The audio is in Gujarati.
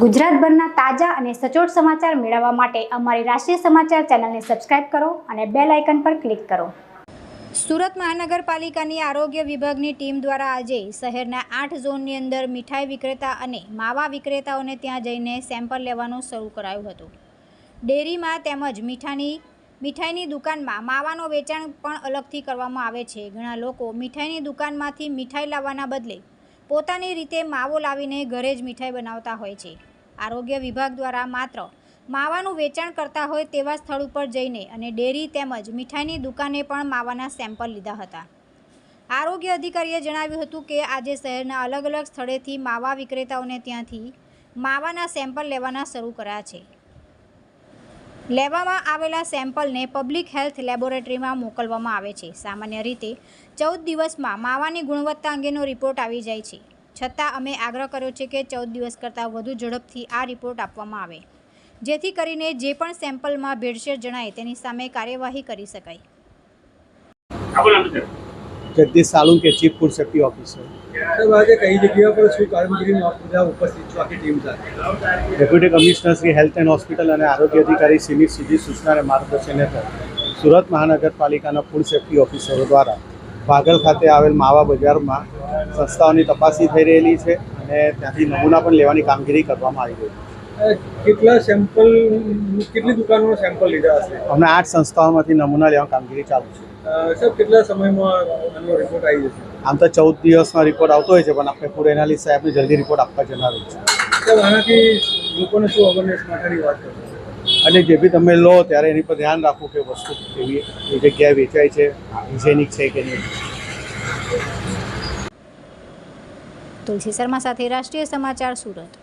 ગુજરાતભરના તાજા અને સચોટ સમાચાર મેળવવા માટે અમારી રાષ્ટ્રીય સમાચાર ચેનલને સબસ્ક્રાઇબ કરો અને બેલ આઇકન પર ક્લિક કરો। સુરત મહાનગરપાલિકાની આરોગ્ય વિભાગની ટીમ દ્વારા આજે શહેરના 8 ઝોનની અંદર મીઠાઈ વિક્રેતા અને માવા વિક્રેતાઓને ત્યાં જઈને સેમ્પલ લેવાનું શરૂ કરાયું હતું। ડેરીમાં તેમજ મીઠાઈની દુકાનમાં માવાનું વેચાણ પણ અલગથી કરવામાં આવે છે। ઘણા લોકો મીઠાઈની દુકાનમાંથી મીઠાઈ લાવવાના બદલે પોતાની રીતે માવો લાવીને ઘરે જ મીઠાઈ બનાવતા હોય છે। આરોગ્ય વિભાગ દ્વારા માત્ર માવાનું વેચાણ કરતા હોય તેવા સ્થળ ઉપર જઈને અને ડેરી તેમજ મીઠાઈની દુકાને પણ માવાના સેમ્પલ લીધા હતા। આરોગ્ય અધિકારીએ જણાવ્યું હતું કે આજે શહેરના અલગ અલગ સ્થળેથી માવા વિક્રેતાઓને ત્યાંથી માવાના સેમ્પલ લેવાના શરૂ કર્યા છે। લેવામાં આવેલા સેમ્પલને પબ્લિક હેલ્થ લેબોરેટરીમાં મોકલવામાં આવે છે। સામાન્ય રીતે 14 દિવસમાં માવાની ગુણવત્તા અંગેનો રિપોર્ટ આવી જાય છે, છતાં અમે આગ્રહ કર્યો છે કે 14 દિવસ કરતાં વધુ ઝડપથી આ રિપોર્ટ આપવામાં આવે, જેથી કરીને જે પણ સેમ્પલમાં ભેળસેળ જણાય તેની સામે કાર્યવાહી કરી શકાય। Jagdish Salunke chief food safety officer. Sir आज कई जगह पर શું કામગીરીમાં આપ બધા ઉપસ્થિત છો આખી ટીમ સાથે? Deputy commissioner Shri health and hospital અને આરોગ્ય અધિકારી શ્રીની સીધી સૂચના અને માર્ગદર્શન હેઠળ સુરત મહાનગરપાલિકાના ફૂડ સેફ્ટી ઓફિસરો દ્વારા વાગલ ખાતે આવેલ માવા બજારમાં સંસ્થાઓની તપાસી થઈ રહેલી છે અને ત્યાંથી નમૂના પણ લેવાની કામગીરી કરવામાં આવી રહી છે। કેટલા સેમ્પલ, કેટલી દુકાનોનો સેમ્પલ લીધા હશે? અમને 8 સંસ્થાઓમાંથી નમૂના લેવાની કામગીરી ચાલુ છે। સર કેટલા સમયમાં આનો રિપોર્ટ આવી જશે? આમ તો 14 દિવસમાં રિપોર્ટ આવતો હોય છે, પણ આપણે ફૂડ એનાલિસ્ટ સાહેબને જલ્દી રિપોર્ટ આપવા જણાવ્યું છે। સર આનાથી લોકોને શું અવેરનેસ માટેની વાત કરશો? અને જે બી તમે લો ત્યારે એની પર ધ્યાન રાખવું કે વસ્તુ કેવી એ જગ્યાએ વેચાય છે, હાઇજેનિક છે કે નહીં। તુલસી શર્મા સાથે રાષ્ટ્રીય સમાચાર સુરત।